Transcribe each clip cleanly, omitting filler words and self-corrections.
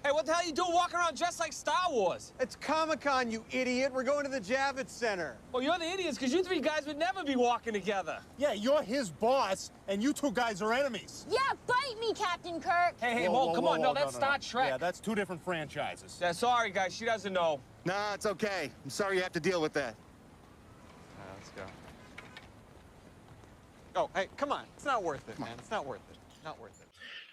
Hey, what the hell are you doing walking around dressed like Star Wars? It's Comic-Con, you idiot. We're going to the Javits Center. Well, you're the idiots, because you three guys would never be walking together. Yeah, you're his boss, and you two guys are enemies. Yeah, bite me, Captain Kirk. Hey, whoa, come on. No, that's Star Trek. Yeah, that's two different franchises. Yeah, sorry, guys. She doesn't know. Nah, it's okay. I'm sorry you have to deal with that. Let's go. Oh, hey, come on. It's not worth it, man. It's not worth it. Not worth it.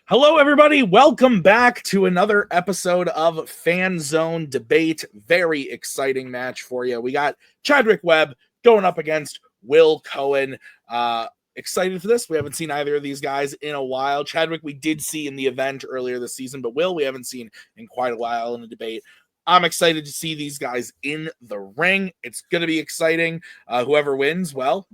Hello, everybody. Welcome back to another episode of Fanzone Debate. Very exciting match for you. We got Chadwick Webb going up against Will Cohen. Excited for this. We haven't seen either of these guys in a while. Chadwick we did see in the event earlier this season, but Will we haven't seen in quite a while in the debate. I'm excited to see these guys in the ring. It's going to be exciting. Whoever wins, well,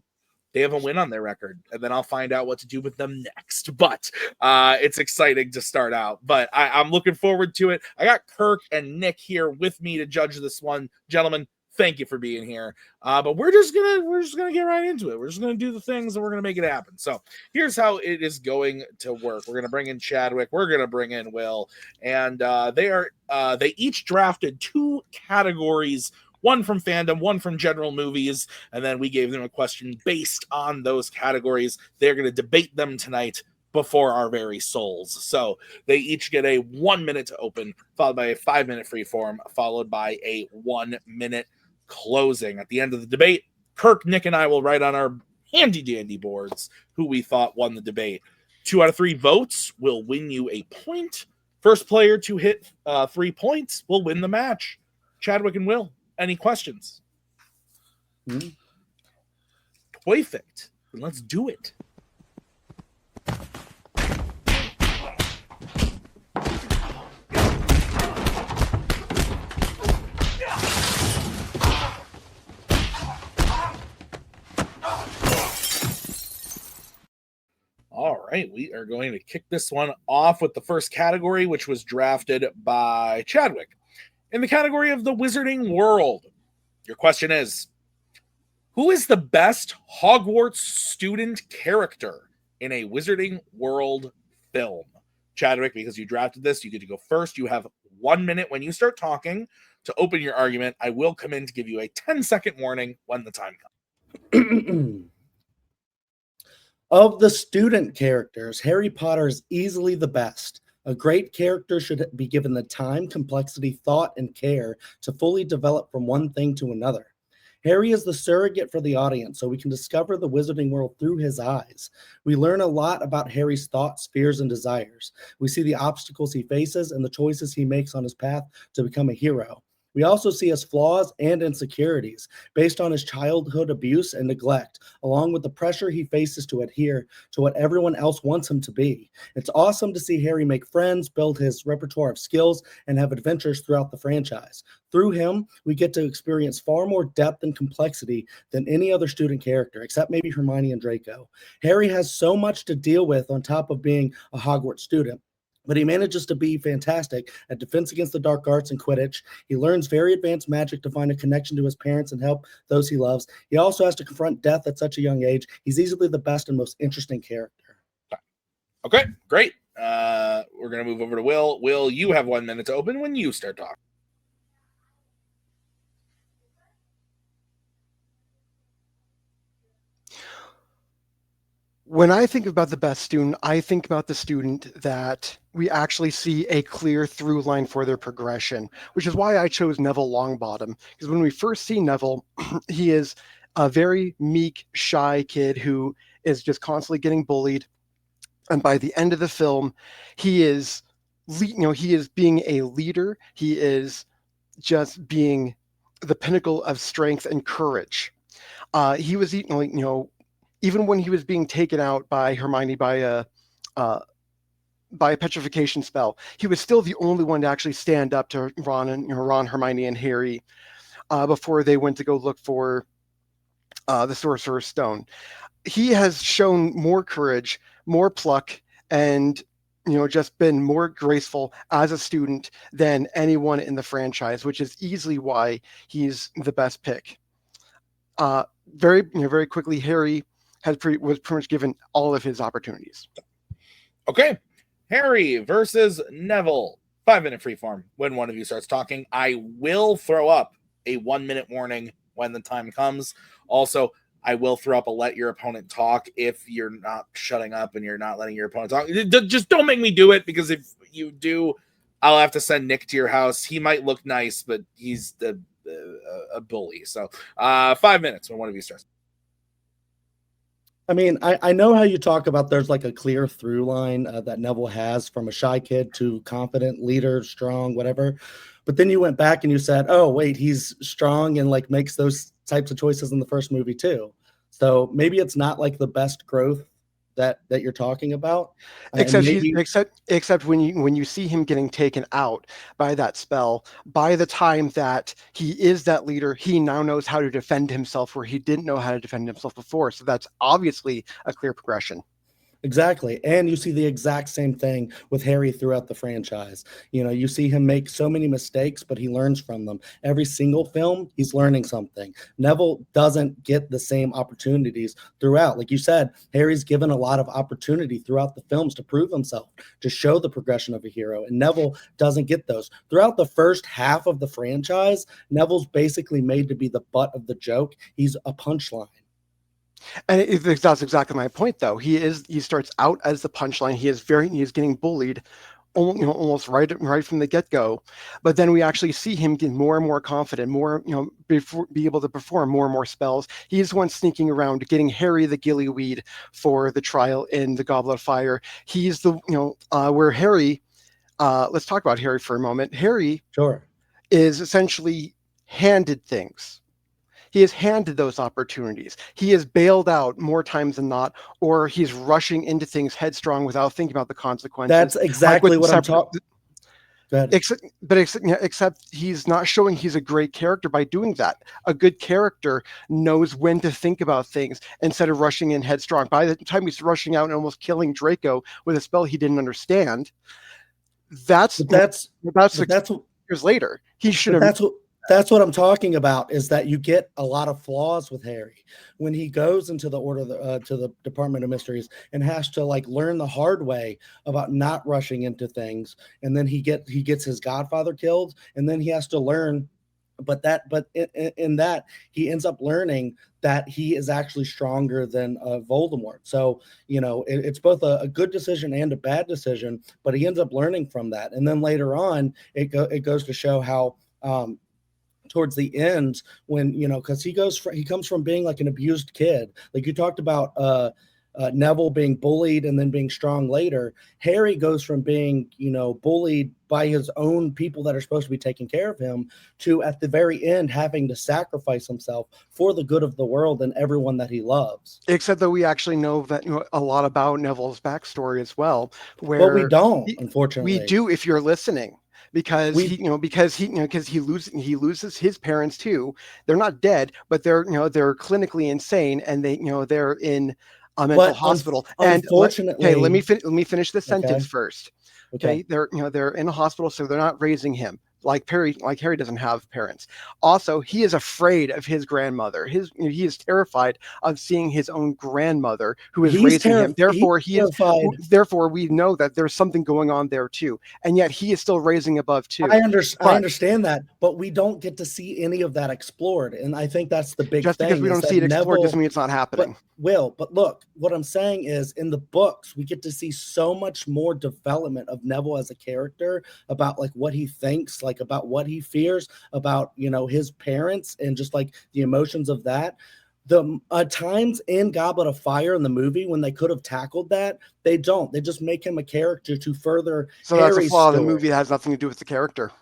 they have a win on their record, and then I'll find out what to do with them next. But it's exciting to start out. But I'm looking forward to it. I got Kirk and Nick here with me to judge this one. Gentlemen, thank you for being here. But we're just gonna get right into it. We're just gonna do the things and we're gonna make it happen. So here's how it is going to work. We're gonna bring in Chadwick. We're gonna bring in Will, and they each drafted two categories. One from fandom, one from general movies, and then we gave them a question based on those categories. They're going to debate them tonight before our very souls. So they each get a 1 minute to open, followed by a 5-minute free form, followed by a 1 minute closing. At the end of the debate, Kirk, Nick, and I will write on our handy-dandy boards who we thought won the debate. 2 out of 3 votes will win you a point. First player to hit 3 points will win the match. Chadwick and Will, any questions? Perfect. Let's do it. All right, we are going to kick this one off with the first category, which was drafted by Chadwick. In the category of the Wizarding World, your question is, who is the best Hogwarts student character in a Wizarding World film? Chadwick, because you drafted this, you get to go first. You have 1 minute when you start talking to open your argument. I will come in to give you a 10-second warning when the time comes. Of the student characters, Harry Potter is easily the best. A great character should be given the time, complexity, thought, and care to fully develop from one thing to another. Harry is the surrogate for the audience, so we can discover the wizarding world through his eyes. We learn a lot about Harry's thoughts, fears, and desires. We see the obstacles he faces and the choices he makes on his path to become a hero. We also see his flaws and insecurities based on his childhood abuse and neglect, along with the pressure he faces to adhere to what everyone else wants him to be. It's awesome to see Harry make friends, build his repertoire of skills, and have adventures throughout the franchise. Through him, we get to experience far more depth and complexity than any other student character, except maybe Hermione and Draco. Harry has so much to deal with on top of being a Hogwarts student. But he manages to be fantastic at defense against the dark arts and Quidditch. He learns very advanced magic to find a connection to his parents and help those he loves. He also has to confront death at such a young age. He's easily the best and most interesting character. Okay, great. We're going to move over to Will. Will, you have 1 minute to open when you start talking. When I think about the best student, I think about the student that we actually see a clear through line for their progression, which is why I chose Neville Longbottom. Because when we first see Neville, he is a very meek, shy kid who is just constantly getting bullied. And by the end of the film, he is, he is being a leader. He is just being the pinnacle of strength and courage. He was, even when he was being taken out by Hermione by a petrification spell, he was still the only one to actually stand up to Ron, Hermione, and Harry before they went to go look for the Sorcerer's Stone. He has shown more courage, more pluck, and just been more graceful as a student than anyone in the franchise, which is easily why he's the best pick. Very quickly, Harry was pretty much given all of his opportunities. Okay. Harry versus Neville. 5-minute freeform when one of you starts talking. I will throw up a 1-minute warning when the time comes. Also, I will throw up a let your opponent talk if you're not shutting up and you're not letting your opponent talk. Just don't make me do it, because if you do, I'll have to send Nick to your house. He might look nice, but he's a bully. So 5 minutes when one of you starts. I mean, I know how you talk about there's like a clear through line that Neville has from a shy kid to confident leader, strong, whatever. But then you went back and you said, oh, wait, he's strong and like makes those types of choices in the first movie too. So maybe it's not like the best growth that you're talking about. Except when you see him getting taken out by that spell, by the time that he is that leader, he now knows how to defend himself where he didn't know how to defend himself before. So that's obviously a clear progression. Exactly. And you see the exact same thing with Harry throughout the franchise. You know, you see him make so many mistakes, but he learns from them. Every single film, he's learning something. Neville doesn't get the same opportunities throughout. Like you said, Harry's given a lot of opportunity throughout the films to prove himself, to show the progression of a hero. And Neville doesn't get those. Throughout the first half of the franchise, Neville's basically made to be the butt of the joke. He's a punchline. And that's exactly my point, though. He starts out as the punchline. He is getting bullied, almost right from the get-go. But then we actually see him get more and more confident, be able to perform more and more spells. He's the one sneaking around, getting Harry the gillyweed for the trial in the Goblet of Fire. He's the where Harry. Let's talk about Harry for a moment. Harry, sure, is essentially handed things. He is handed those opportunities. He is bailed out more times than not, or he's rushing into things headstrong without thinking about the consequences. That's exactly what I'm talking. Except he's not showing he's a great character by doing that. A good character knows when to think about things instead of rushing in headstrong. By the time he's rushing out and almost killing Draco with a spell he didn't understand, that's years later. He should have. That's what I'm talking about, is that you get a lot of flaws with Harry when he goes into the to the Department of Mysteries and has to like learn the hard way about not rushing into things. And then he gets his godfather killed, and then he has to learn. But in that he ends up learning that he is actually stronger than Voldemort. So, it's both a good decision and a bad decision, but he ends up learning from that. And then later on, it goes to show how, towards the end, when because he comes from being like an abused kid, like you talked about Neville being bullied and then being strong later. Harry goes from being bullied by his own people that are supposed to be taking care of him to at the very end having to sacrifice himself for the good of the world and everyone that he loves. Except that we actually know that a lot about Neville's backstory as well, but we don't, unfortunately. We do if you're listening. Because he loses his parents too. They're not dead, but they're clinically insane, and they're in a mental hospital. Unfortunately, let me finish this sentence first. Okay, they're in a hospital, so they're not raising him. Like Harry doesn't have parents. Also, he is afraid of his grandmother. He is terrified of seeing his own grandmother who is raising him. Therefore, we know that there's something going on there too. And yet he is still raising above too. I understand that, but we don't get to see any of that explored. And I think that's the big thing. Just because we don't see it explored doesn't mean it's not happening. But look, what I'm saying is in the books, we get to see so much more development of Neville as a character, about like what he thinks, like about what he fears, about his parents, and just like the emotions of that. The times in Goblet of Fire in the movie when they could have tackled that, they don't. They just make him a character to further. So Harry's that's a flaw. story. The movie has nothing to do with the character.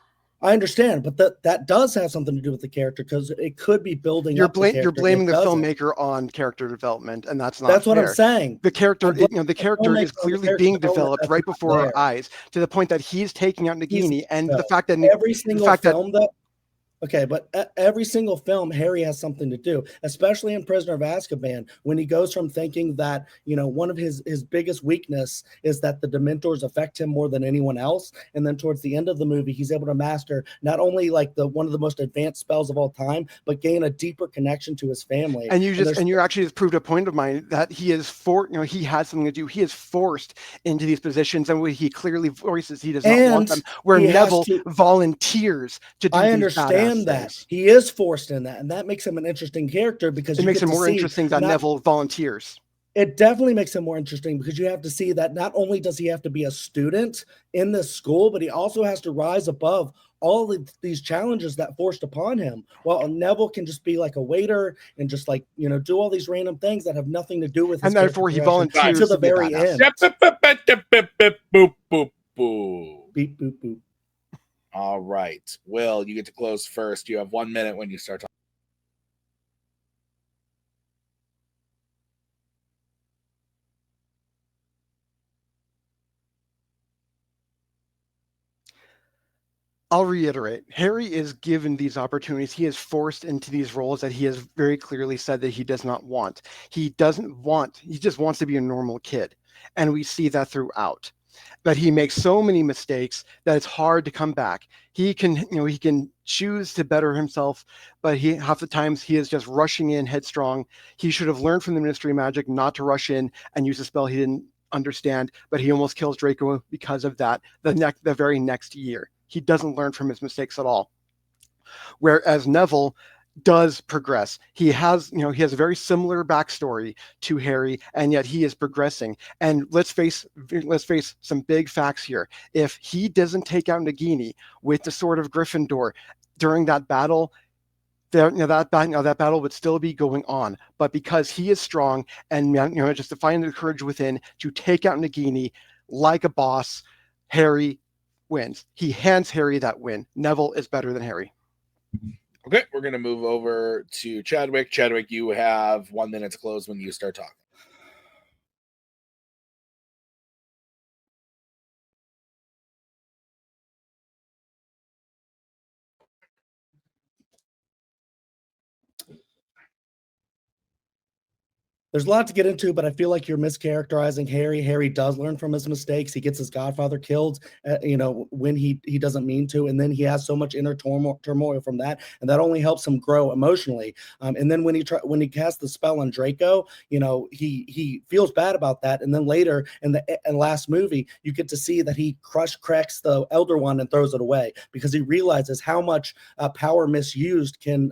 I understand, but that does have something to do with the character, because it could be building. You're blaming the filmmaker on character development, and that's not. That's fair. what I'm saying. The character, the character is clearly being developed right before our eyes, to the point that he's taking out Nagini, and the fact that every single film that. Okay, but every single film, Harry has something to do, especially in Prisoner of Azkaban, when he goes from thinking that, one of his biggest weakness is that the Dementors affect him more than anyone else. And then towards the end of the movie, he's able to master not only like one of the most advanced spells of all time, but gain a deeper connection to his family. And you actually just proved a point of mine that he is he had something to do. He is forced into these positions, and he clearly voices he does not want them. Where Neville volunteers to do I these understand that things. he is forced in that, and that makes him an interesting character because it makes him more interesting that Neville volunteers. It definitely makes him more interesting because you have to see that not only does he have to be a student in this school, but he also has to rise above all of these challenges that forced upon him. While Neville can just be like a waiter and just like, do all these random things that have nothing to do with his and therefore he volunteers to the very end. Boop, boop, boop. Beep, boop, boop. All right. Will, you get to close first. You have 1 minute when you start talking. I'll reiterate, Harry is given these opportunities. He is forced into these roles that he has very clearly said that he does not want. He just wants to be a normal kid. And we see that throughout. But he makes so many mistakes that it's hard to come back. He can choose to better himself, but half the times he is just rushing in headstrong. He should have learned from the Ministry of Magic not to rush in and use a spell he didn't understand, but he almost kills Draco because of that the very next year. He doesn't learn from his mistakes at all. Whereas Neville does progress. He has a very similar backstory to Harry, and yet he is progressing. And let's face some big facts here. If he doesn't take out Nagini with the Sword of Gryffindor during that battle, that battle would still be going on. But because he is strong and just to find the courage within to take out Nagini like a boss, Harry wins. He hands Harry that win. Neville is better than Harry. Okay, we're going to move over to Chadwick. Chadwick, you have 1 minute to close when you start talking. There's a lot to get into, but I feel like you're mischaracterizing Harry. Harry does learn from his mistakes. He gets his godfather killed, when he doesn't mean to, and then he has so much inner turmoil from that, and that only helps him grow emotionally. And then when he casts the spell on Draco, he feels bad about that, and then later in the last movie, you get to see that he cracks the Elder Wand and throws it away because he realizes how much power misused can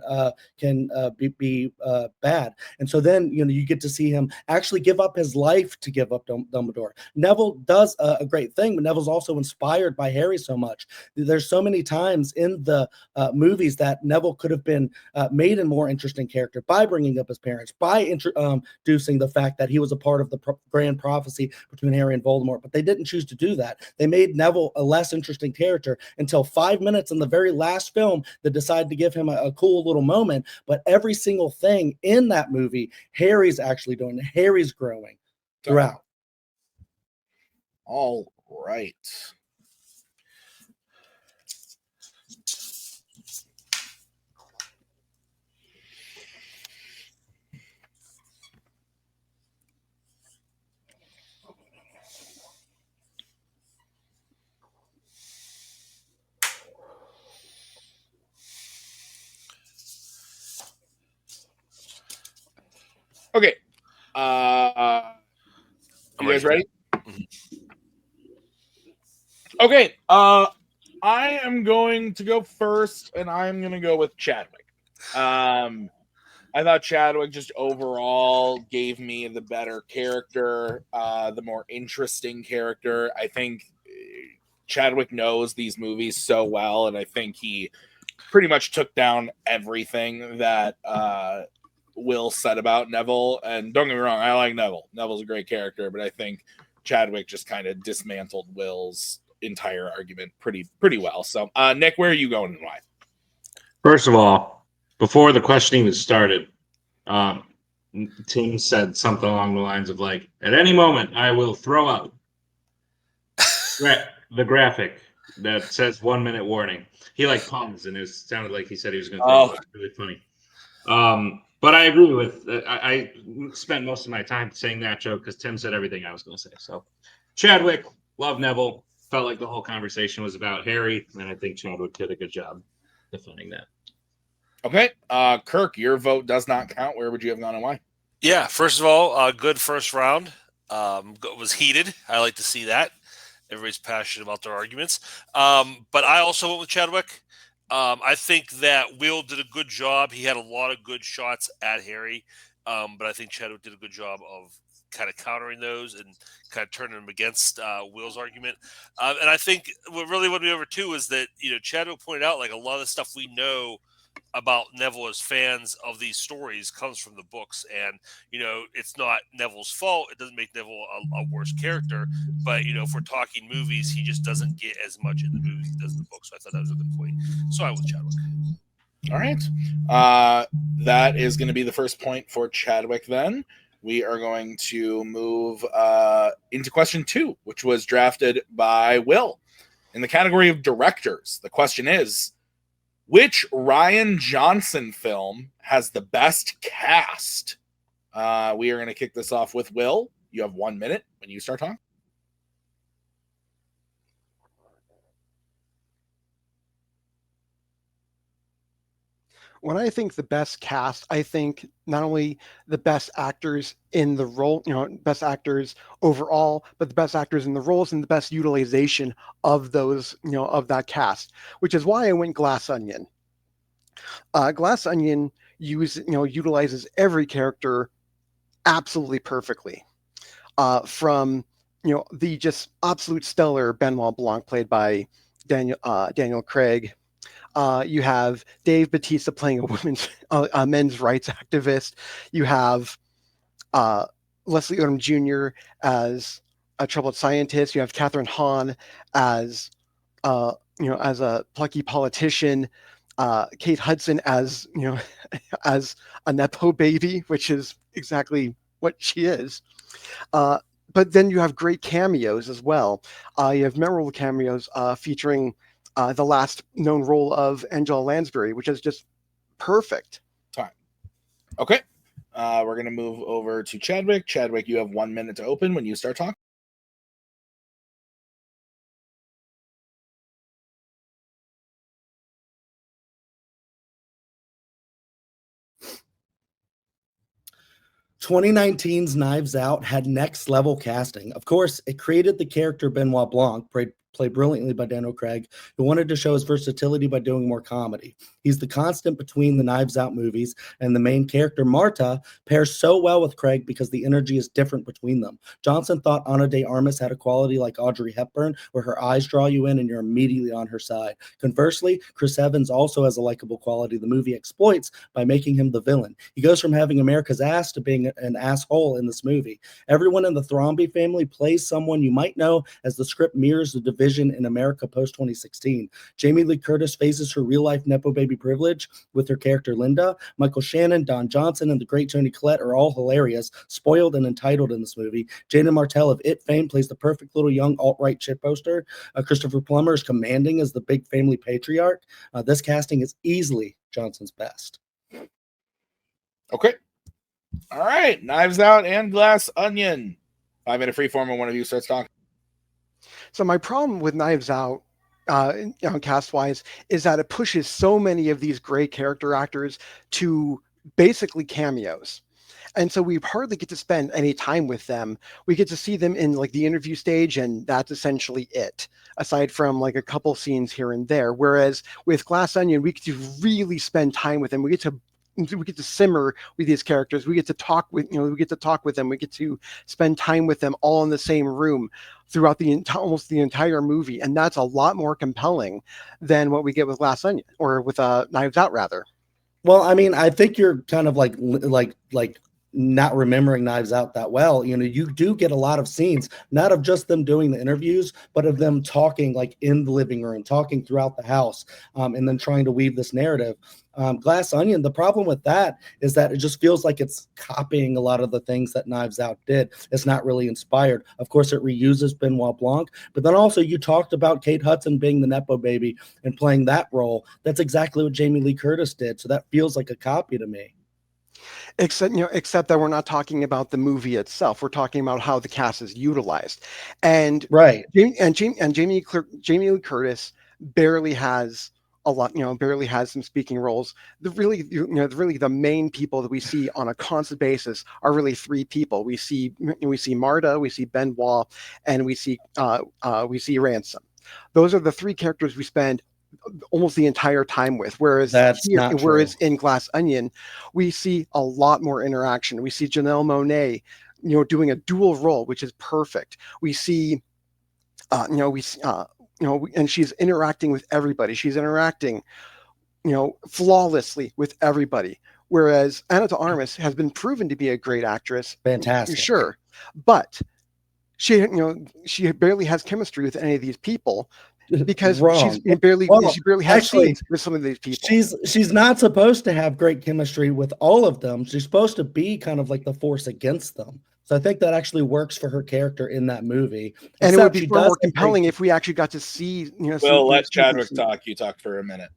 be bad. And so then you get to see him actually give up his life to give up Dumbledore. Neville does a great thing, but Neville's also inspired by Harry so much. There's so many times in the movies that Neville could have been made a more interesting character by bringing up his parents, by introducing the fact that he was a part of the grand prophecy between Harry and Voldemort, but they didn't choose to do that. They made Neville a less interesting character until 5 minutes in the very last film that decided to give him a cool little moment. But every single thing in that movie, Harry's actually doing. Harry's growing throughout. All right. Okay. You guys ready? Okay. I am going to go first, and I'm going to go with Chadwick. I thought Chadwick just overall gave me the better character, the more interesting character. I think Chadwick knows these movies so well, and I think he pretty much took down everything that Will said about Neville. And don't get me wrong, I like Neville. Neville's a great character, but I think Chadwick just kind of dismantled Will's entire argument pretty well. So, Nick, where are you going and why? First of all, before the question even started, Tim said something along the lines of like, at any moment I will throw up the graphic that says 1 minute warning. He like paused and it sounded like he said he was going to. Oh. It was really funny. But I agree with. I spent most of my time saying that joke because Tim said everything I was going to say. So, Chadwick, love Neville. Felt like the whole conversation was about Harry, and I think Chadwick did a good job defending that. Okay, Kirk, your vote does not count. Where would you have gone and why? Yeah, first of all, good first round. Was heated. I like to see that. Everybody's passionate about their arguments. But I also went with Chadwick. I think that Will did a good job. He had a lot of good shots at Harry, but I think Chadwick did a good job of kind of countering those and kind of turning them against Will's argument. And I think what really won me over too is that Chadwick pointed out like a lot of the stuff we know about Neville as fans of these stories comes from the books, and it's not Neville's fault. It doesn't make Neville a worse character, but if we're talking movies, he just doesn't get as much in the movies as he does in the books. So I thought that was a good point. So I was Chadwick. All right, that is going to be the first point for Chadwick. Then we are going to move into question 2, which was drafted by Will in the category of directors. The question is, which Rian Johnson film has the best cast? We are going to kick this off with Will. You have 1 minute when you start talking. When I think the best cast, I think not only the best actors in the role, best actors overall, but the best actors in the roles and the best utilization of those, of that cast, which is why I went Glass Onion. Glass Onion utilizes every character absolutely perfectly. From the just absolute stellar Benoit Blanc, played by Daniel Craig. You have Dave Bautista playing a men's rights activist. You have Leslie Odom Jr. as a troubled scientist. You have Catherine Hahn as as a plucky politician. Kate Hudson as as a nepo baby, which is exactly what she is. But then you have great cameos as well. You have memorable cameos featuring the last known role of Angela Lansbury, which is just perfect. Time. Okay. We're going to move over to Chadwick. Chadwick, you have 1 minute to open when you start talking. "2019's Knives Out had next level casting. Of course, it created the character Benoit Blanc, played brilliantly by Daniel Craig, who wanted to show his versatility by doing more comedy. He's the constant between the Knives Out movies, and the main character, Marta, pairs so well with Craig because the energy is different between them. Johnson thought Ana de Armas had a quality like Audrey Hepburn, where her eyes draw you in and you're immediately on her side. Conversely, Chris Evans also has a likable quality the movie exploits by making him the villain. He goes from having America's ass to being an asshole in this movie. Everyone in the Thrombey family plays someone you might know, as the script mirrors the division in America post-2016. Jamie Lee Curtis faces her real-life Nepo baby privilege with her character Linda. Michael Shannon, Don Johnson, and the great Toni Collette are all hilarious, spoiled, and entitled in this movie. Jaden Martell of It fame plays the perfect little young alt-right shitposter. Christopher Plummer is commanding as the big family patriarch. This casting is easily Johnson's best. Okay. All right. Knives Out and Glass Onion. 5 minute freeform when one of you starts talking. So my problem with Knives Out, cast-wise, is that it pushes so many of these great character actors to basically cameos. And so we hardly get to spend any time with them. We get to see them in like the interview stage, and that's essentially it, aside from like a couple scenes here and there. Whereas with Glass Onion, we get to really spend time with them. We get to simmer with these characters. We get to talk with them. We get to spend time with them all in the same room throughout almost the entire movie, and that's a lot more compelling than what we get with Glass Onion, or with Knives Out rather. Well, I mean, I think you're kind of like not remembering Knives Out that well, you know, you do get a lot of scenes, not of just them doing the interviews, but of them talking like in the living room, talking throughout the house, and then trying to weave this narrative. Glass Onion, the problem with that is that it just feels like it's copying a lot of the things that Knives Out did. It's not really inspired. Of course, it reuses Benoit Blanc, but then also you talked about Kate Hudson being the Nepo baby and playing that role. That's exactly what Jamie Lee Curtis did. So that feels like a copy to me. Except that we're not talking about the movie itself. We're talking about how the cast is utilized, and right. Jamie Lee Curtis barely has a lot. Barely has some speaking roles. The main people that we see on a constant basis are really three people. We see Marta, we see Benoit, and we see Ransom. Those are the three characters we spend almost the entire time with, whereas in Glass Onion we see a lot more interaction. We see Janelle Monáe doing a dual role, which is perfect. We see and she's interacting with everybody. She's interacting flawlessly with everybody, whereas Ana de Armas has been proven to be a great actress. Fantastic, sure, but she barely has chemistry with any of these people, because she barely has scenes with some of these people. She's not supposed to have great chemistry with all of them. She's supposed to be kind of like the force against them. So I think that actually works for her character in that movie. And it would be far more compelling if we actually got to see. Well, let Chadwick talk. You talk for a minute.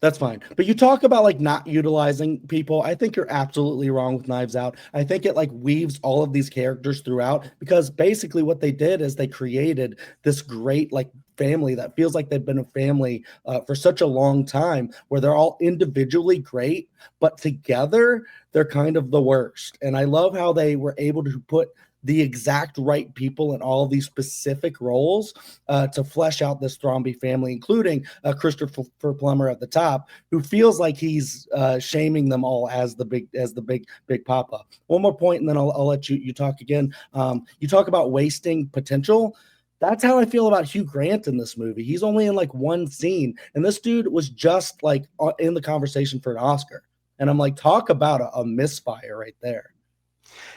That's fine. But you talk about like not utilizing people. I think you're absolutely wrong with Knives Out. I think it like weaves all of these characters throughout, because basically what they did is they created this great like family that feels like they've been a family for such a long time, where they're all individually great, but together they're kind of the worst. And I love how they were able to put the exact right people in all of these specific roles to flesh out this Thrombey family, including Christopher Plummer at the top, who feels like he's shaming them all as the big papa. One more point, and then I'll let you talk again. You talk about wasting potential. That's how I feel about Hugh Grant in this movie. He's only in like one scene, and this dude was just like in the conversation for an Oscar. And I'm like, talk about a misfire right there.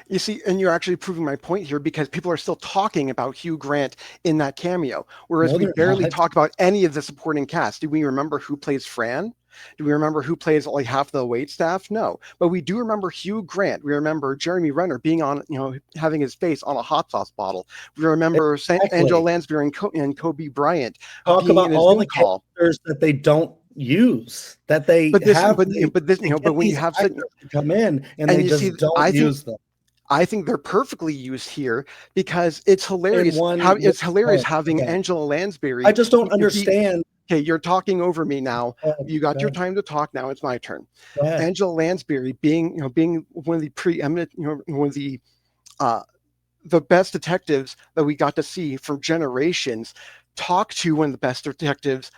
You see, and you're actually proving my point here, because people are still talking about Hugh Grant in that cameo, whereas we barely talk about any of the supporting cast. Do we remember who plays Fran? Do we remember who plays like half the wait staff? No, but we do remember Hugh Grant. We remember Jeremy Renner being on, having his face on a hot sauce bottle. We remember Angela Lansbury and Kobe Bryant. Talk about all the characters that they don't use, that they but when you have to come in and they just don't use them. I think they're perfectly used here, because it's hilarious. It's hilarious having Angela Lansbury. I just don't understand. Okay, you're talking over me now. You got your time to talk. Now it's my turn. Angela Lansbury being one of the preeminent, one of the best detectives that we got to see for generations, talk to one of the best detectives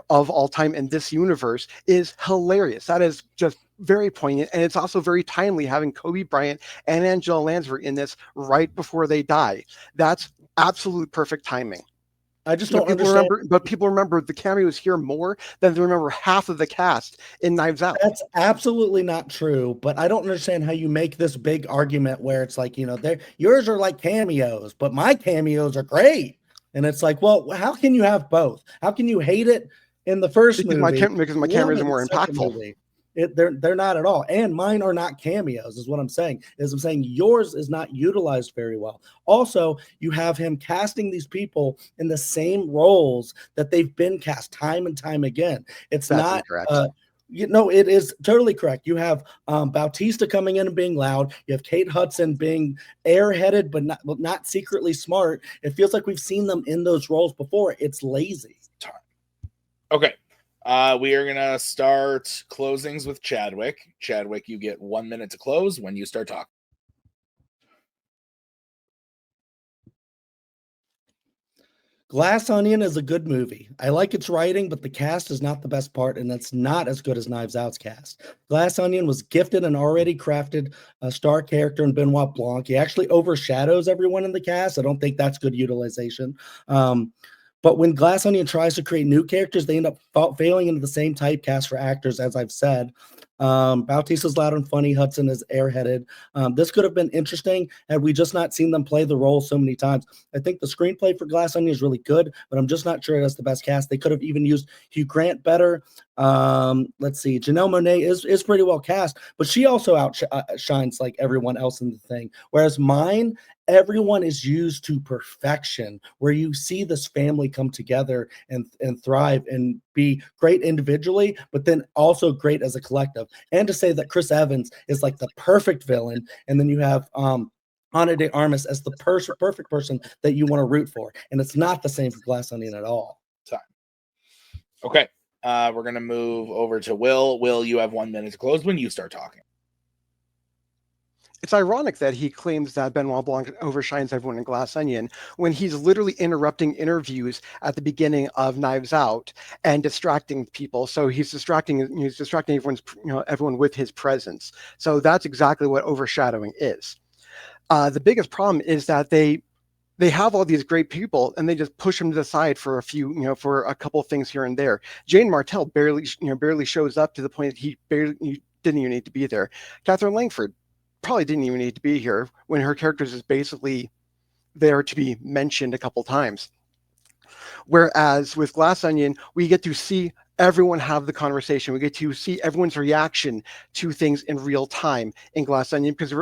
of all time in this universe, is hilarious. That is just very poignant, and it's also very timely, having Kobe Bryant and Angela Lansbury in this right before they die. That's absolute perfect timing. I just don't understand. But people remember the cameos here more than they remember half of the cast in Knives Out. That's absolutely not true, but I don't understand how you make this big argument where it's like, yours are like cameos, but my cameos are great. And it's like, well, how can you have both? How can you hate it in the first movie? Because my cameos are more impactful. They're not at all. And mine are not cameos, is what I'm saying. I'm saying yours is not utilized very well. Also, you have him casting these people in the same roles that they've been cast time and time again. That's not correct. It is totally correct. You have Bautista coming in and being loud. You have Kate Hudson being airheaded, but not secretly smart. It feels like we've seen them in those roles before. It's lazy. Okay. We are going to start closings with Chadwick. Chadwick, you get 1 minute to close when you start talking. Glass Onion is a good movie. I like its writing, but the cast is not the best part, and that's not as good as Knives Out's cast. Glass Onion was gifted an already crafted star character in Benoit Blanc. He actually overshadows everyone in the cast. I don't think that's good utilization. But when Glass Onion tries to create new characters, they end up failing into the same typecast for actors, as I've said. Bautista's loud and funny. Hudson is airheaded. This could have been interesting had we just not seen them play the role so many times. I think the screenplay for Glass Onion is really good, but I'm just not sure it has the best cast. They could have even used Hugh Grant better. Let's see. Janelle Monáe is pretty well cast, but she also outshines like everyone else in the thing. Whereas mine, everyone is used to perfection, where you see this family come together and thrive and be great individually, but then also great as a collective. And to say that Chris Evans is like the perfect villain, and then you have Ana de Armas as the perfect person that you want to root for. And it's not the same for Glass Onion at all. Okay. We're going to move over to Will. Will, you have 1 minute to close when you start talking. It's ironic that he claims that Benoit Blanc overshines everyone in Glass Onion when he's literally interrupting interviews at the beginning of Knives Out and distracting people. So he's distracting everyone with his presence. So that's exactly what overshadowing is. The biggest problem is that they have all these great people and they just push them to the side for for a couple of things here and there. Jane Martell barely shows up to the point that he didn't even need to be there. Catherine Langford probably didn't even need to be here when her character is basically there to be mentioned a couple times. Whereas with Glass Onion, we get to see everyone have the conversation. We get to see everyone's reaction to things in real time in Glass Onion because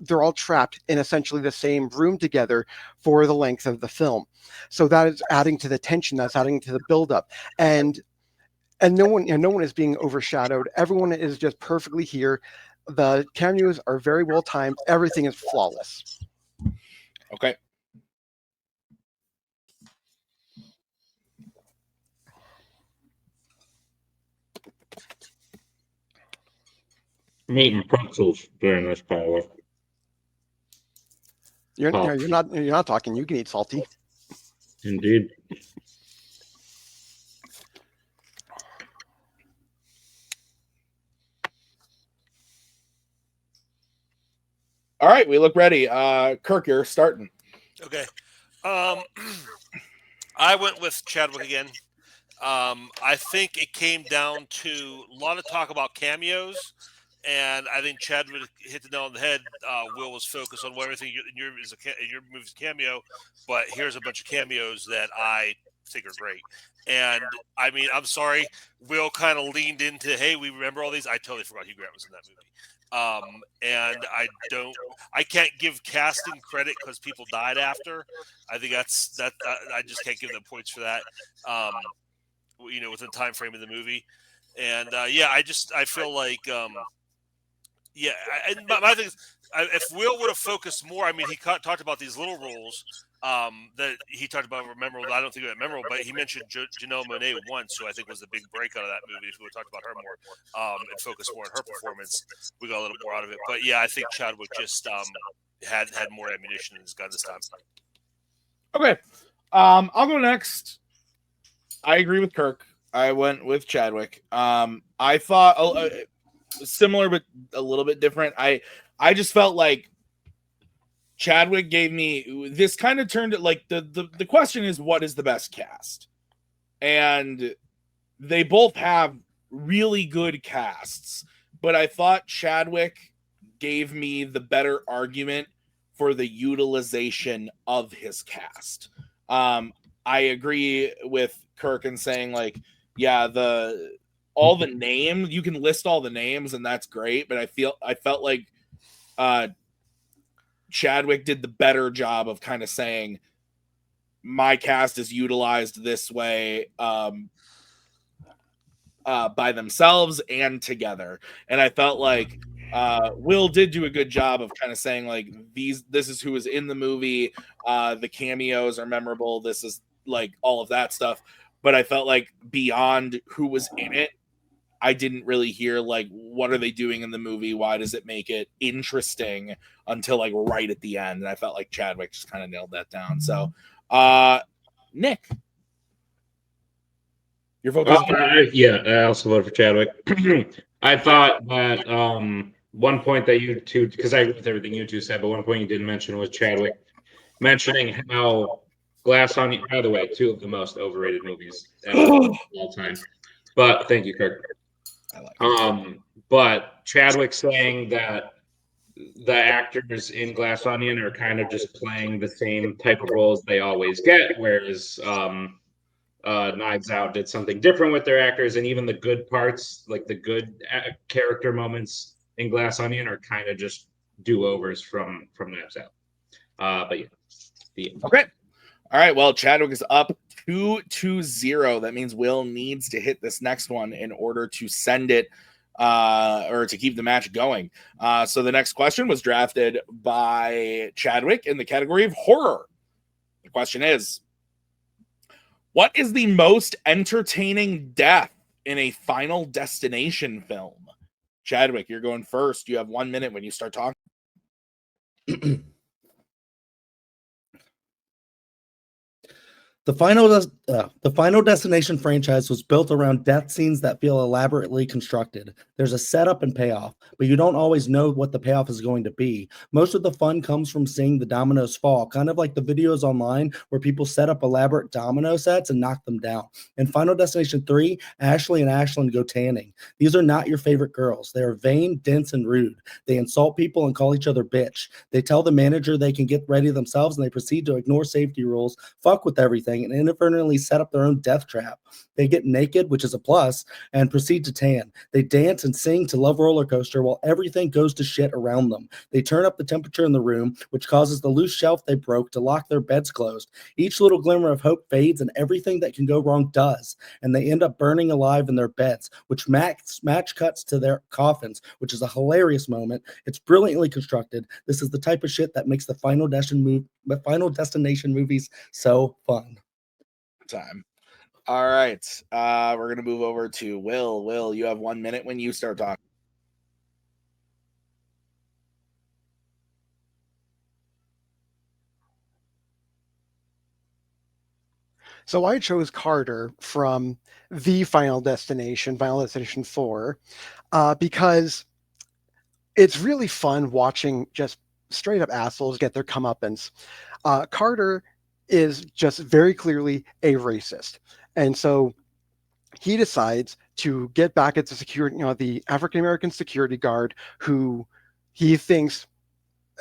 they're all trapped in essentially the same room together for the length of the film. So that is adding to the tension, that's adding to the buildup. And no one is being overshadowed. Everyone is just perfectly here. The cameos are very well timed. Everything is flawless. Okay. I'm eating pretzels during this power. You're not talking. You can eat salty. Indeed. All right, we look ready. Kirk, you're starting. Okay. I went with Chadwick again. I think it came down to a lot of talk about cameos, and I think Chadwick hit the nail on the head. Will was focused on what everything in your movie's cameo, but here's a bunch of cameos that I think are great. And I mean, I'm sorry, Will kind of leaned into, hey, we remember all these. I totally forgot Hugh Grant was in that movie. And I can't give casting credit because people died after. I think that's I just can't give them points for that. Within the time frame of the movie. And I feel like my thing is, if Will would have focused more, I mean, he talked about these little roles that he talked about memorable. I don't think it was memorable, but he mentioned Janelle Monáe once, who I think was the big breakout of that movie. If we would talk about her more and focus more on her performance, we got a little more out of it. But yeah, I think Chadwick just had more ammunition in his gun this time. Okay, I'll go next. I agree with Kirk. I went with Chadwick. I thought similar, but a little bit different. I just felt like Chadwick gave me this kind of turned it like the question is, what is the best cast? And they both have really good casts, but I thought Chadwick gave me the better argument for the utilization of his cast. I agree with Kirk in saying like, yeah, all the names, you can list all the names and that's great, but I felt like Chadwick did the better job of kind of saying my cast is utilized this way by themselves and together. And I felt like Will did do a good job of kind of saying like this is who is in the movie. The cameos are memorable. This is like all of that stuff. But I felt like beyond who was in it, I didn't really hear like what are they doing in the movie? Why does it make it interesting until like right at the end? And I felt like Chadwick just kind of nailed that down. So Nick, your vote. I also voted for Chadwick. I thought that one point that you two, because I agree with everything you two said, but one point you didn't mention was Chadwick mentioning how Glass Onion, by the way, two of the most overrated movies ever of all time. But thank you, Kirk. I like it. But Chadwick saying that the actors in Glass Onion are kind of just playing the same type of roles they always get, whereas Knives Out did something different with their actors, and even the good parts, like the good character moments in Glass Onion, are kind of just do-overs from Knives Out. But yeah. Okay. All right. Well, Chadwick is up 2-0. That means Will needs to hit this next one in order to send it or to keep the match going. So the next question was drafted by Chadwick in the category of horror. The question is, what is the most entertaining death in a Final Destination film? Chadwick, you're going first. You have 1 minute when you start talking. The Final Destination franchise was built around death scenes that feel elaborately constructed. There's a setup and payoff, but you don't always know what the payoff is going to be. Most of the fun comes from seeing the dominoes fall, kind of like the videos online where people set up elaborate domino sets and knock them down. In Final Destination 3, Ashley and Ashlyn go tanning. These are not your favorite girls. They are vain, dense, and rude. They insult people and call each other bitch. They tell the manager they can get ready themselves, and they proceed to ignore safety rules, fuck with everything, and inadvertently set up their own death trap. They get naked, which is a plus, and proceed to tan. They dance and sing to Love Roller Coaster while everything goes to shit around them. They turn up the temperature in the room, which causes the loose shelf they broke to lock their beds closed. Each little glimmer of hope fades, and everything that can go wrong does. And they end up burning alive in their beds, which match cuts to their coffins, which is a hilarious moment. It's brilliantly constructed. This is the type of shit that makes the Final Destination movies so fun. Time. All right. We're going to move over to Will. Will, you have 1 minute when you start talking. So I chose Carter from the Final Destination 4, because it's really fun watching just straight up assholes get their comeuppance. Carter is just very clearly a racist. And so he decides to get back at the African-American security guard who he thinks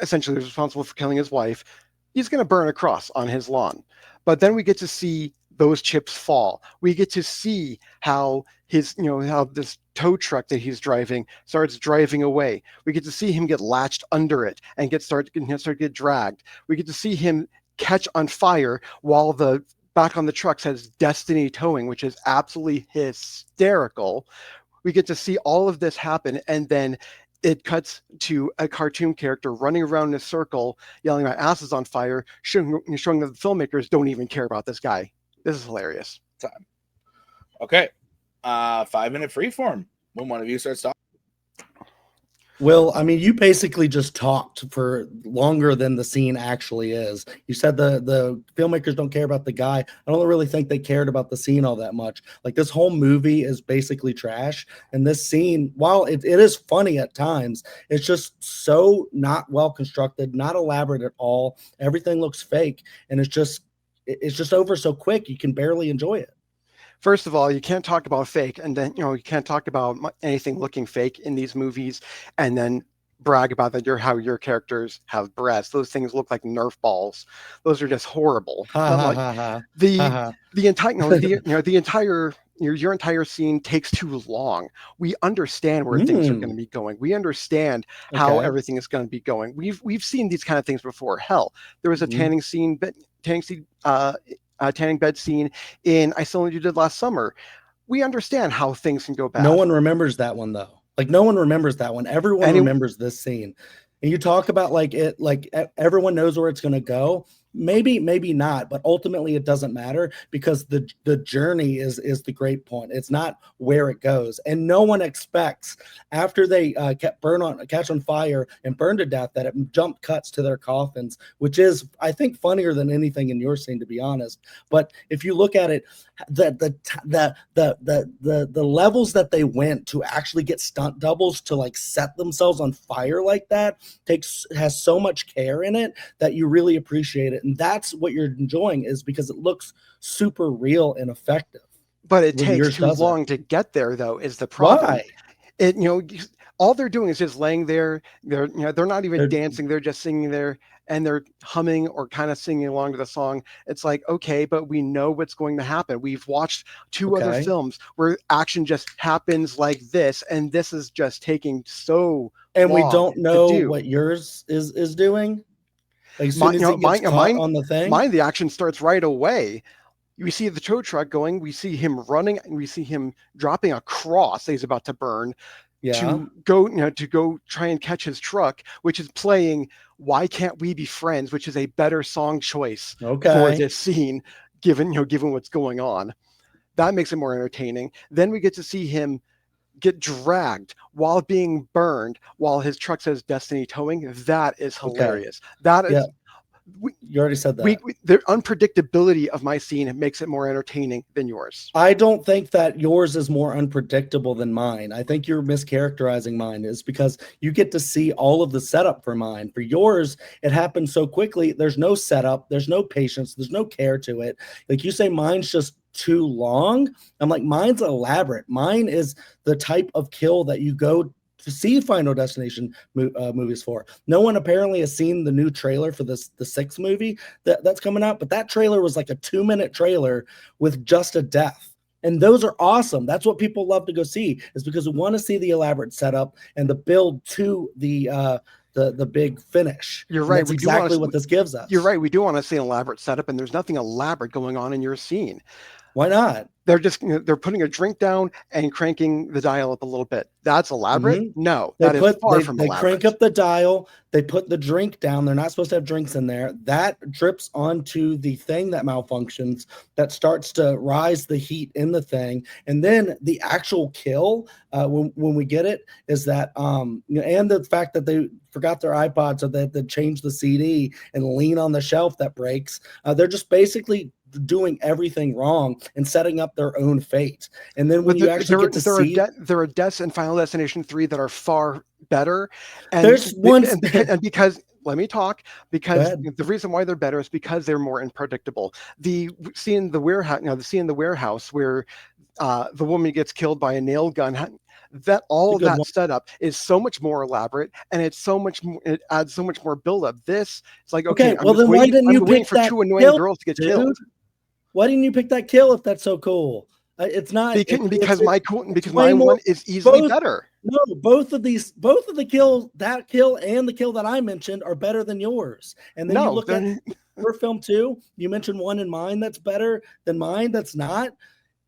essentially is responsible for killing his wife. He's going to burn a cross on his lawn. But then we get to see those chips fall. We get to see how how this tow truck that he's driving starts driving away. We get to see him get latched under it and start to get dragged. We get to see him catch on fire while the back on the truck says Destiny Towing, which is absolutely hysterical. We get to see all of this happen, and then it cuts to a cartoon character running around in a circle, yelling, "My ass is on fire," showing that the filmmakers don't even care about this guy. This is hilarious. Time. Okay. 5 minute freeform. When one of you starts talking. Will, I mean, you basically just talked for longer than the scene actually is. You said the filmmakers don't care about the guy. I don't really think they cared about the scene all that much. Like, this whole movie is basically trash. And this scene, while it is funny at times, it's just so not well constructed, not elaborate at all. Everything looks fake. And it's just over so quick, you can barely enjoy it. First of all, you can't talk about fake, and then you can't talk about anything looking fake in these movies, and then brag about how your characters have breasts. Those things look like Nerf balls. Those are just horrible. The entire your entire scene takes too long. We understand where things are going to be going. We understand how everything is going to be going. We've seen these kind of things before. Hell, there was a tanning bed scene in I Still Need You Did Last Summer. We understand how things can go bad. No one remembers that one, though. Like, no one remembers that one. Everyone remembers this scene. And you talk about everyone knows where it's going to go. Maybe not, but ultimately it doesn't matter, because the journey is the great point. It's not where it goes. And no one expects, after they catch on fire and burn to death, that it jump cuts to their coffins, which is, I think, funnier than anything in your scene, to be honest. But if you look at it, the levels that they went to actually get stunt doubles to like set themselves on fire like that has so much care in it that you really appreciate it, and that's what you're enjoying, is because it looks super real and effective. But it takes too long to get there, though, is the problem. Why? It, all they're doing is just laying there. They're not even dancing. They're just singing there, and they're humming or kind of singing along to the song. It's like, okay, but we know what's going to happen. We've watched two other films where action just happens like this, and this is just taking so and long we don't know what yours is doing. Like, as soon as it gets caught on the thing, mine, the action starts right away. We see the tow truck going, we see him running, and we see him dropping a cross that he's about to burn to go try and catch his truck, which is playing "Why Can't We Be Friends," which is a better song choice for this scene, given what's going on. That makes it more entertaining. Then we get to see him get dragged while being burned while his truck says Destiny Towing. That is hilarious. That is you already said that. The unpredictability of my scene makes it more entertaining than yours. I don't think that yours is more unpredictable than mine. I think you're mischaracterizing mine, is because you get to see all of the setup for mine. For yours, it happens so quickly. There's no setup. There's no patience. There's no care to it. Like you say, mine's just too long. I'm like, mine's elaborate. Mine is the type of kill that you go to see Final Destination movies for. No one apparently has seen the new trailer for the 6th movie that's coming out, but that trailer was like a 2-minute trailer with just a death. And those are awesome. That's what people love to go see, is because we want to see the elaborate setup and the build to the big finish. You're right. That's exactly what this gives us. You're right. We do want to see an elaborate setup, and there's nothing elaborate going on in your scene. Why not? They're just they're putting a drink down and cranking the dial up a little bit. That's elaborate? Mm-hmm. No, that is far from elaborate. They crank up the dial. They put the drink down. They're not supposed to have drinks in there. That drips onto the thing that malfunctions. That starts to rise the heat in the thing, and then the actual kill when we get it is that and the fact that they forgot their iPod, so they change the CD and lean on the shelf that breaks. They're just basically doing everything wrong and setting up their own fate. And then when you actually get to see, there are deaths in Final Destination 3 that are far better. And there's one, and because let me talk, because the reason why they're better is because they're more unpredictable. The scene in the warehouse, where the woman gets killed by a nail gun. That setup is so much more elaborate, and it adds so much more buildup. This, it's like, okay, well, then why didn't you pick that two annoying girls to get killed? Why didn't you pick that kill if that's so cool? It's not because my one is easily better. No, both of the kills, that kill and the kill that I mentioned, are better than yours. And then you look at your film too. You mentioned one in mine that's better than mine. That's not.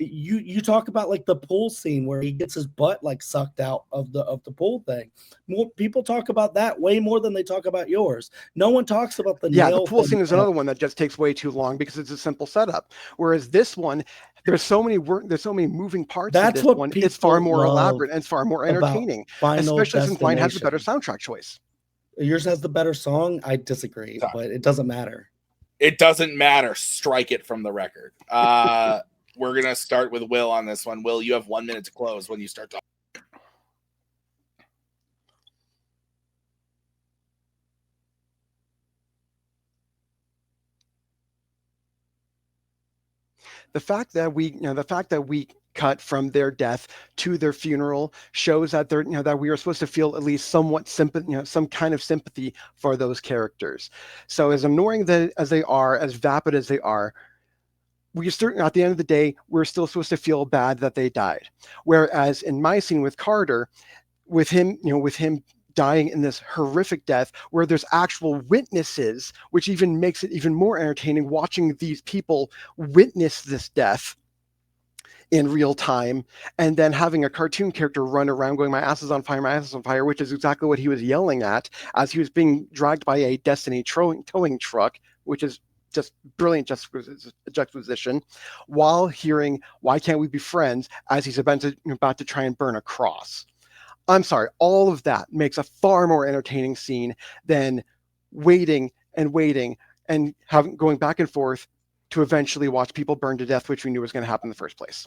You talk about like the pool scene where he gets his butt like sucked out of the pool thing. More people talk about that way more than they talk about yours. No one talks about the the pool scene is another one that just takes way too long because it's a simple setup. Whereas this one, there's so many moving parts. That's what people it's far more elaborate and it's far more entertaining, especially since mine has a better soundtrack choice. Yours has the better song. I disagree, but it doesn't matter. It doesn't matter. Strike it from the record. We're going to start with Will on this one. Will, you have 1 minute to close when you start talking. The fact that we cut from their death to their funeral shows that that we are supposed to feel at least somewhat sympathy, some kind of sympathy for those characters. So as annoying as they are, as vapid as they are, at the end of the day, we're still supposed to feel bad that they died. Whereas in my scene with Carter, with him dying in this horrific death, where there's actual witnesses, which even makes it even more entertaining watching these people witness this death in real time, and then having a cartoon character run around going, "My ass is on fire, my ass is on fire," which is exactly what he was yelling at as he was being dragged by a Destiny towing truck, which is just brilliant juxtaposition, while hearing "Why Can't We Be Friends" as he's about to try and burn a cross. I'm sorry, all of that makes a far more entertaining scene than waiting and going back and forth to eventually watch people burn to death, which we knew was going to happen in the first place.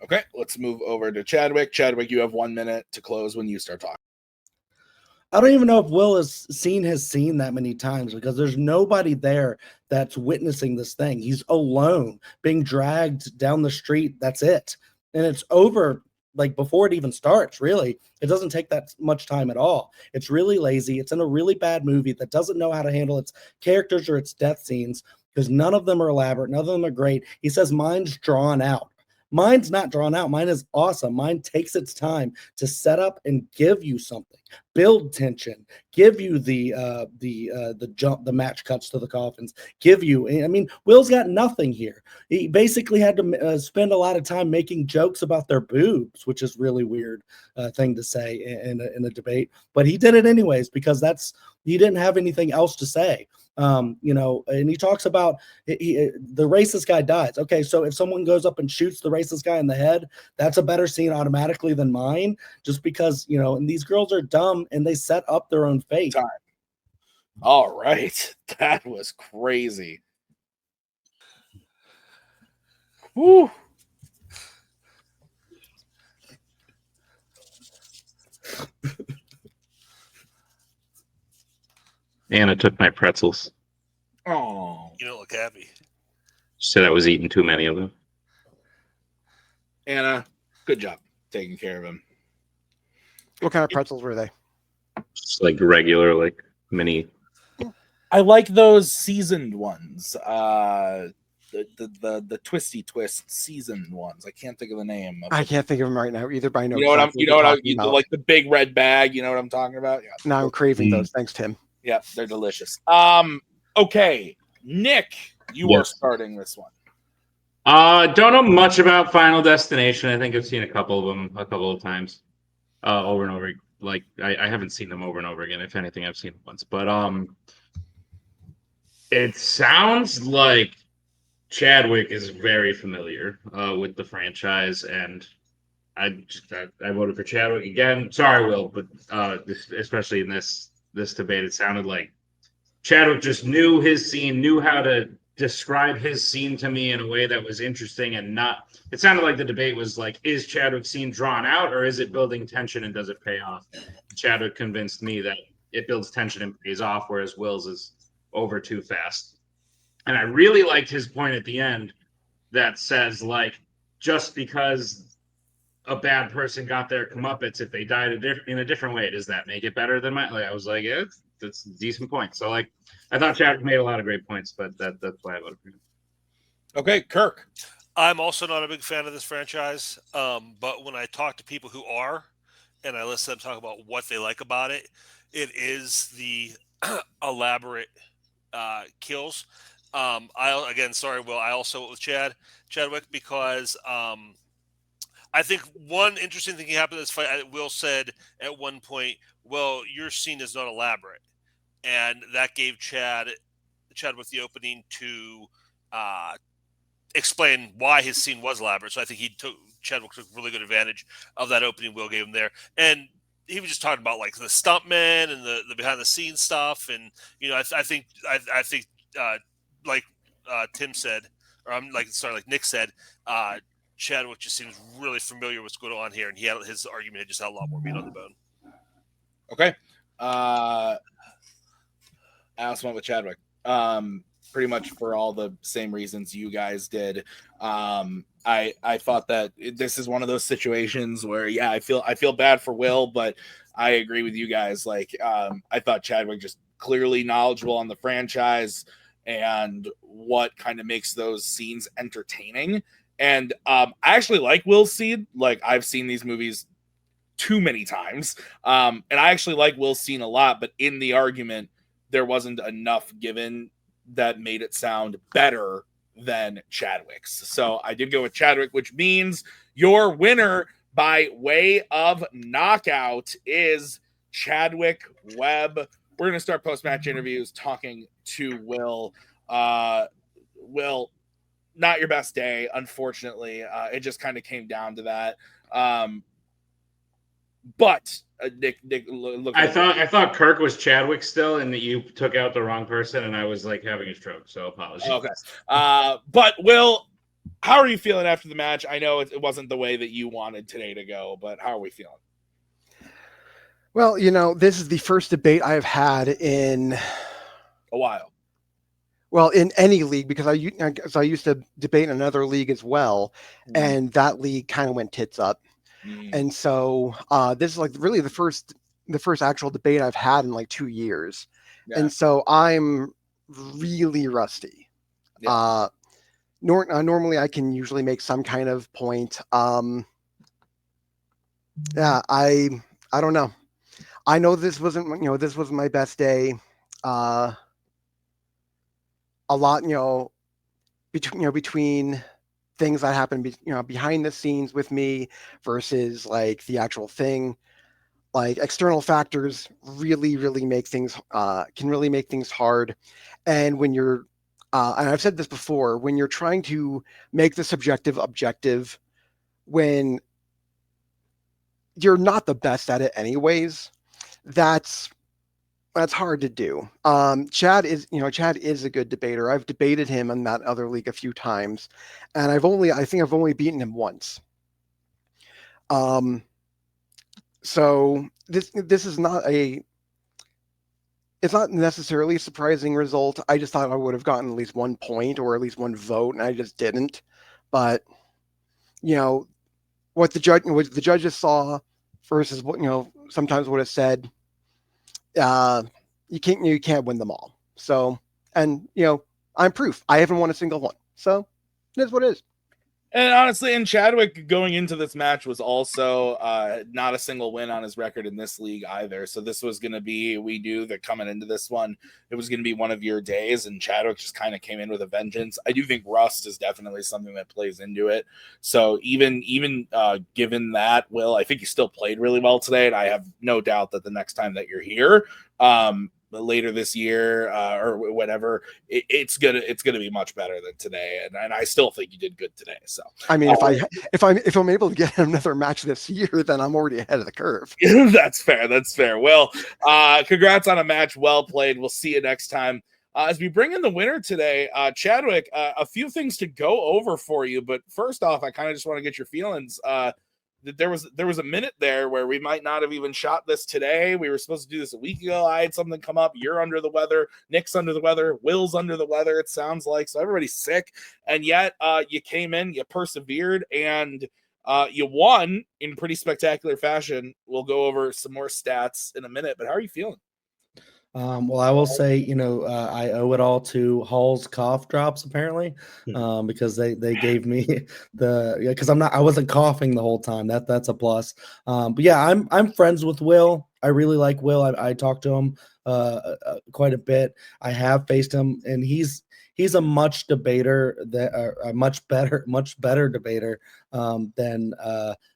Okay, let's move over to Chadwick. Chadwick, you have 1 minute to close when you start talking. I don't even know if Will has seen his scene that many times because there's nobody there that's witnessing this thing. He's alone, being dragged down the street. That's it. And it's over like before it even starts, really. It doesn't take that much time at all. It's really lazy. It's in a really bad movie that doesn't know how to handle its characters or its death scenes because none of them are elaborate. None of them are great. He says mine's drawn out. Mine's not drawn out. Mine is awesome. Mine takes its time to set up and give you something, build tension, give you the match cuts to the coffins, give you. I mean, Will's got nothing here. He basically had to spend a lot of time making jokes about their boobs, which is really weird thing to say in a debate. But he did it anyways because he didn't have anything else to say. And he talks about the racist guy dies. Okay, so if someone goes up and shoots the racist guy in the head, that's a better scene automatically than mine, just because, and these girls are dumb and they set up their own fate. All right. That was crazy. Woo. Anna took my pretzels. Oh, You don't look happy. She said I was eating too many of them. Anna, good job taking care of him. What kind of pretzels were they? Just like regular, like mini. I like those seasoned ones. The twisty twist seasoned ones. I can't think of the name. I can't think of them right now either, but I know. Like the big red bag. You know what I'm talking about? Yeah. Now I'm craving those. Thanks, Tim. Yeah, they're delicious. Okay, Nick, you are starting this one. Don't know much about Final Destination. I think I've seen a couple of them a couple of times, over and over. Like I haven't seen them over and over again. If anything, I've seen them once. But it sounds like Chadwick is very familiar with the franchise, and I voted for Chadwick again. Sorry, Will, but especially in this debate, it sounded like Chadwick just knew his scene, knew how to describe his scene to me in a way that was interesting and not. It sounded like the debate was like, is Chadwick's scene drawn out or is it building tension and does it pay off? Chadwick convinced me that it builds tension and pays off, whereas Will's is over too fast. And I really liked his point at the end that says, like, just because a bad person got their comeuppance, if they died in a different way, does that make it better than mine? Like, I was like, yeah, that's a decent point. So, like, I thought Chadwick made a lot of great points, but that's why I voted for him. Okay, Kirk. I'm also not a big fan of this franchise, but when I talk to people who are, and I listen to them talk about what they like about it, it is the elaborate kills. Sorry, Will. I also went with Chadwick because I think one interesting thing happened in this fight. Will said at one point, "Well, your scene is not elaborate," and that gave Chadwick the opening to explain why his scene was elaborate. So I think Chadwick took really good advantage of that opening Will gave him there, and he was just talking about like the stuntmen and the behind the scenes stuff, and I think like Tim said, or like Nick said, Chadwick just seems really familiar with what's going on here, and his argument had just had a lot more meat on the bone. Okay. I also went with Chadwick. Pretty much for all the same reasons you guys did. I thought that this is one of those situations where, yeah, I feel bad for Will, but I agree with you guys. Like, I thought Chadwick just clearly knowledgeable on the franchise and what kind of makes those scenes entertaining. And I actually like Will's scene. Like, I've seen these movies too many times. And I actually like Will's scene a lot, but in the argument, there wasn't enough given that made it sound better than Chadwick's. So I did go with Chadwick, which means your winner by way of knockout is Chadwick Webb. We're going to start post-match interviews talking to Will. Will, not your best day, unfortunately. It just kind of came down to that. But Nick, look. I thought Kirk was Chadwick still, and that you took out the wrong person, and I was like having a stroke. So apologies. Okay. But Will, how are you feeling after the match? I know it wasn't the way that you wanted today to go, but how are we feeling? Well, this is the first debate I've had in a while. Well, in any league, because I used to debate in another league as well, and that league kind of went tits up. And so this is like really the first actual debate I've had in like 2 years. Yeah. And so I'm really rusty. Yeah. Normally I can usually make some kind of point. Yeah, I don't know. I know this wasn't my best day. A lot, between things that happen, behind the scenes with me versus like the actual thing, like external factors really make things can really make things hard. And when you're and I've said this before, when you're trying to make the subjective objective, when you're not the best at it anyways, that's hard to do. Chad is a good debater. I've debated him in that other league a few times, and I think I've only beaten him once. So this is it's not necessarily a surprising result. I just thought I would have gotten at least 1 point or at least 1 vote, and I just didn't. But what the judges saw versus what sometimes would have said. You can't win them all. So, and I'm proof. I haven't won a single one. So it is what it is. And honestly, and Chadwick going into this match was also not a single win on his record in this league either. So this was going to be, we knew that coming into this one, it was going to be one of your days, and Chadwick just kind of came in with a vengeance. I do think rust is definitely something that plays into it. So even given that, Will, I think you still played really well today, and I have no doubt that the next time that you're here, later this year or whatever, it's gonna be much better than today, and I still think you did good today. So I mean, if I'm able to get another match this year, then I'm already ahead of the curve. That's fair. Well, congrats on a match well played. We'll see you next time. As we bring in the winner today, Chadwick, a few things to go over for you, but first off, I kind of just want to get your feelings. There was a minute there where we might not have even shot this today. We were supposed to do this a week ago. I had something come up. You're under the weather. Nick's under the weather. Will's under the weather, it sounds like. So everybody's sick. And yet you came in, you persevered, and you won in pretty spectacular fashion. We'll go over some more stats in a minute, but how are you feeling? Well, I will say, I owe it all to Hall's cough drops, apparently, because they gave me because I wasn't coughing the whole time. That's a plus. But yeah, I'm friends with Will. I really like Will. I talked to him quite a bit. I have faced him, and he's a much better debater than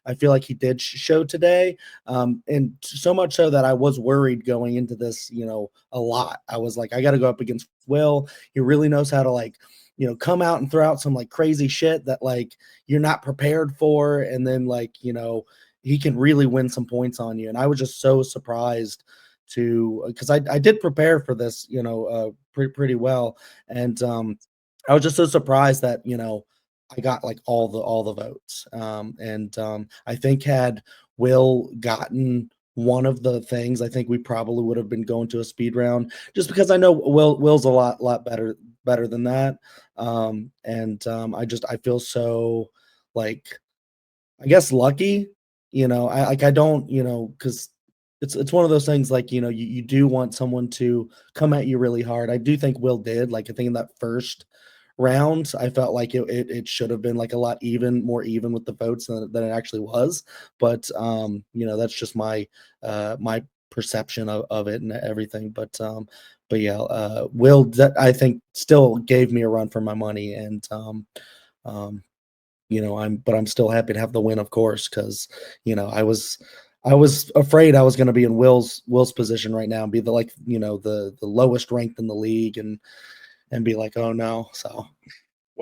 I feel like he did show today. And so much so that I was worried going into this, a lot. I was like, I got to go up against Will. He really knows how to come out and throw out some like crazy shit that like you're not prepared for. And then he can really win some points on you. And I was just so surprised because I did prepare for this, pretty well. And I was just so surprised that, I got like all the votes. I think had Will gotten one of the things, I think we probably would have been going to a speed round, just because I know Will's a lot better than that. I feel so like, I guess lucky, I don't, because it's one of those things like, you do want someone to come at you really hard. I do think Will did. Like, I think in that first round, I felt like it should have been like a lot more even with the votes than it actually was. But, that's just my perception of it and everything. But yeah, Will, I think, still gave me a run for my money. And, I'm still happy to have the win, of course, because, I was afraid I was going to be in Will's position right now and be the lowest ranked in the league and be like, oh no. So,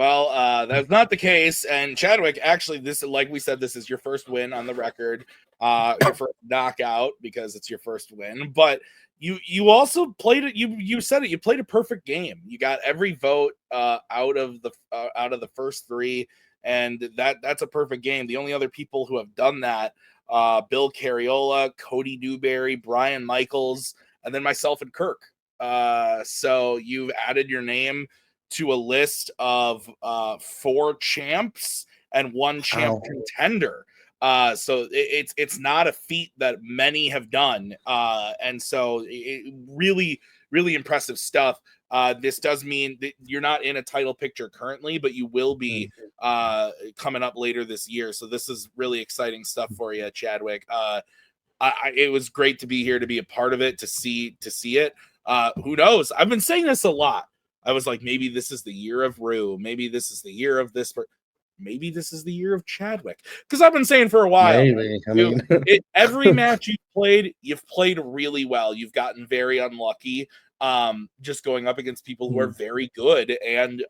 Well, that's not the case. And Chadwick, actually, this, like we said, this is your first win on the record, your first knockout because it's your first win. But you also played it. You said it. You played a perfect game. You got every vote out of the first three, and that's a perfect game. The only other people who have done that, Bill Carriola, Cody Newberry, Brian Michaels, and then myself and Kirk. So you've added your name to a list of 4 champs and 1 champ contender. So it's not a feat that many have done. And so really, really impressive stuff. This does mean that you're not in a title picture currently, but you will be coming up later this year. So this is really exciting stuff for you, Chadwick. It was great to be here, to be a part of it, to see it. Who knows? I've been saying this a lot. I was like, maybe this is the year of Rue. Maybe this is the year of this. Maybe this is the year of Chadwick. Because I've been saying for a while. Maybe. I mean, every match you've played really well. You've gotten very unlucky, just going up against people who are very good, and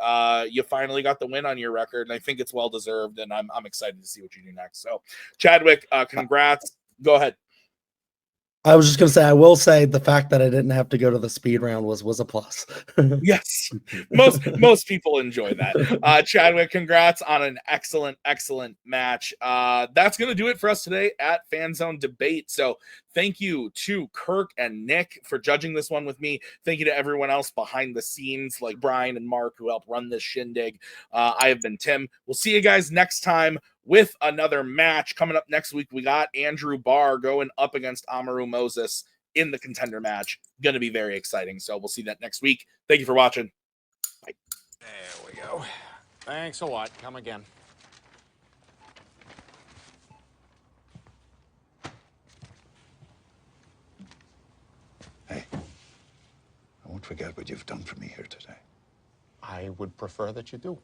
you finally got the win on your record. And I think it's well deserved. And I'm excited to see what you do next. So, Chadwick, congrats. Go ahead. I was just going to say, I will say the fact that I didn't have to go to the speed round was a plus. Yes, most people enjoy that. Chadwick, congrats on an excellent match. That's going to do it for us today at Fanzone Debate. So thank you to Kirk and Nick for judging this one with me. Thank you to everyone else behind the scenes, like Brian and Mark, who helped run this shindig. I have been Tim. We'll see you guys next time with another match. Coming up next week, we got Andrew Barr going up against Amaru Moses in the contender match. Going to be very exciting. So we'll see that next week. Thank you for watching. Bye. There we go. Thanks a lot. Come again. Hey, I won't forget what you've done for me here today. I would prefer that you do.